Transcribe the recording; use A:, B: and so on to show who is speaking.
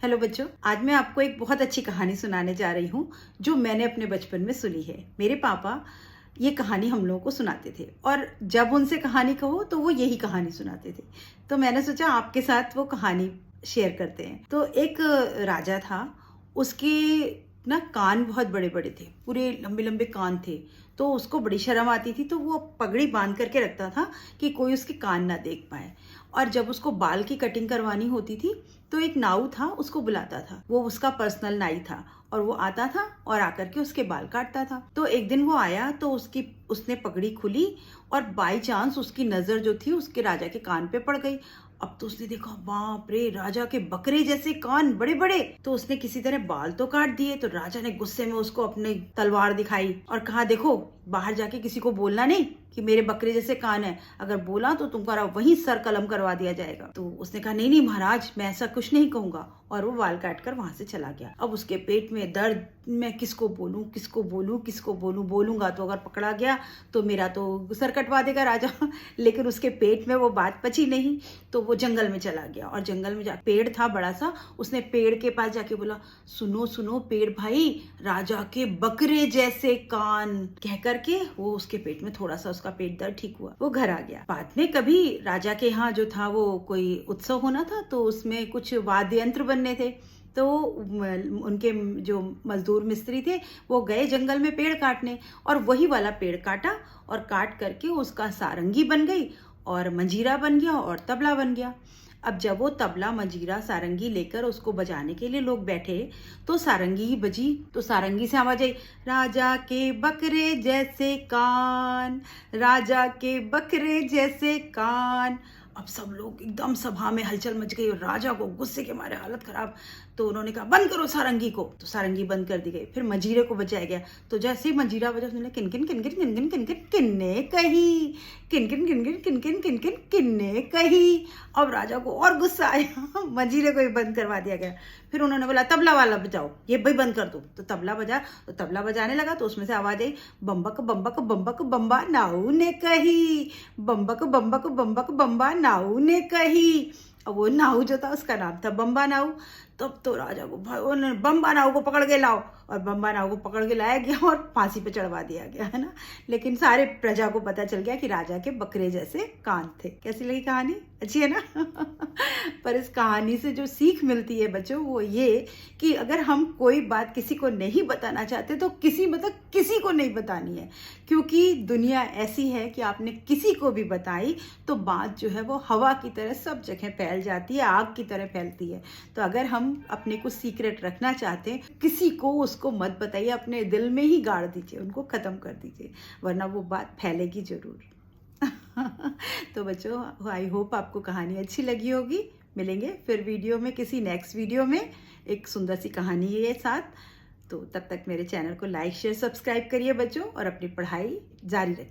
A: Hello बच्चों, आज मैं आपको एक बहुत अच्छी कहानी सुनाने जा रही हूँ जो मैंने अपने बचपन में सुनी है। मेरे पापा ये कहानी हम लोगों को सुनाते थे और जब उनसे कहानी कहो तो वो यही कहानी सुनाते थे। तो मैंने सोचा आपके साथ वो कहानी शेयर करते हैं। तो एक राजा था, उसके ना कान बहुत बड़े बड़े थे, पूरे लंबे लंबे कान थे। तो उसको बड़ी शर्म आती थी, तो वो पगड़ी बांध करके रखता था कि कोई उसके कान ना देख पाए। और जब उसको बाल की कटिंग करवानी होती थी तो एक नाऊ था, उसको बुलाता था। वो उसका पर्सनल नाई था और वो आता था और आकर के उसके बाल काटता था। तो एक दिन वो आया तो उसने पगड़ी खुली और बाई चांस उसकी नजर जो थी उसके राजा के कान पे पड़ गई। अब तो उसने देखा, बाप रे, राजा के बकरे जैसे कान, बड़े बड़े। तो उसने किसी तरह बाल तो काट दिए। तो राजा ने गुस्से में उसको अपनी तलवार दिखाई और कहा, देखो, बाहर जाके किसी को बोलना नहीं कि मेरे बकरे जैसे कान है। अगर बोला तो तुम्हारा वहीं सर कलम करवा दिया जाएगा। तो उसने कहा, नहीं नहीं महाराज, मैं ऐसा कुछ नहीं कहूंगा। और वो बाल काट कर वहां से चला गया। अब उसके पेट में दर्द, मैं किसको बोलूं किसको बोलूं किसको बोलूं, बोलूंगा तो अगर पकड़ा गया तो मेरा तो सर कटवा देगा राजा। लेकिन उसके पेट में वो बात पची नहीं। तो वो जंगल में चला गया और जंगल में पेड़ था बड़ा सा। उसने पेड़ के पास जाके बोला, सुनो सुनो पेड़ भाई, राजा के बकरे जैसे कान। कह करके वो उसके पेट में थोड़ा सा उसका पेट दर्द ठीक हुआ, वो घर आ गया। बाद में कभी राजा के यहाँ जो था वो कोई उत्सव होना था, तो उसमें कुछ वाद्य यंत्र बनने थे। तो उनके जो मजदूर मिस्त्री थे वो गए जंगल में पेड़ काटने और वही वाला पेड़ काटा और काट करके उसका सारंगी बन गई और मंजीरा बन गया और तबला बन गया। अब जब वो तबला मंजीरा सारंगी लेकर उसको बजाने के लिए लोग बैठे तो सारंगी ही बजी। तो सारंगी से आवाज आई, राजा के बकरे जैसे कान, राजा के बकरे जैसे कान। अब सब लोग एकदम, सभा में हलचल मच गई और राजा को गुस्से के मारे हालत खराब। तो उन्होंने कहा, बंद करो सारंगी को। तो सारंगी बंद कर दी गई। फिर मंजीरे को बजाया गया। तो जैसे ही मंजीरा बजा, उसने किनकिन किनकिन किनकिन किनकिन किन्ने कही, किनकिन किनकिन किनकिन किनकिन किन्ने कही। अब राजा को और गुस्सा आया। मंजीरे को ही बंद करवा दिया गया। फिर उन्होंने बोला, तबला वाला बजाओ, ये भाई बंद कर दो। तो तबला बजा। तो तबला बजाने लगा तो उसमें से आवाज आई, बम्बक बम्बक बम्बक बम्बा नाऊ ने कही, बम्बक बम्बक बम्बक बम्बा नाऊ ने कही। अब वो नाऊ जो था उसका नाम था बम्बा नाऊ। तब तो राजा को उन्होंने बम्बा नाऊ को पकड़ के लाओ, और बम्बा नाऊ को पकड़ के लाया गया और फांसी पे चढ़वा दिया गया, है ना। लेकिन सारे प्रजा को पता चल गया कि राजा के बकरे जैसे कान थे। कैसी लगी कहानी? अच्छी है ना? पर इस कहानी से जो सीख मिलती है बच्चों वो ये कि अगर हम कोई बात किसी को नहीं बताना चाहते तो किसी को नहीं बतानी है, क्योंकि दुनिया ऐसी है कि आपने किसी को भी बताई तो बात जो है वो हवा की तरह सब जगह फैल जाती है, आग की तरह फैलती है। तो अगर हम अपने को सीक्रेट रखना चाहते हैं, किसी को उसको मत बताइए, अपने दिल में ही गाड़ दीजिए, उनको खत्म कर दीजिए, वरना वो बात फैलेगी जरूर। तो बच्चों, आई होप आपको कहानी अच्छी लगी होगी। मिलेंगे फिर वीडियो में, किसी नेक्स्ट वीडियो में एक सुंदर सी कहानी के साथ। तो तब तक मेरे चैनल को लाइक शेयर सब्सक्राइब करिए बच्चों और अपनी पढ़ाई जारी रखिए।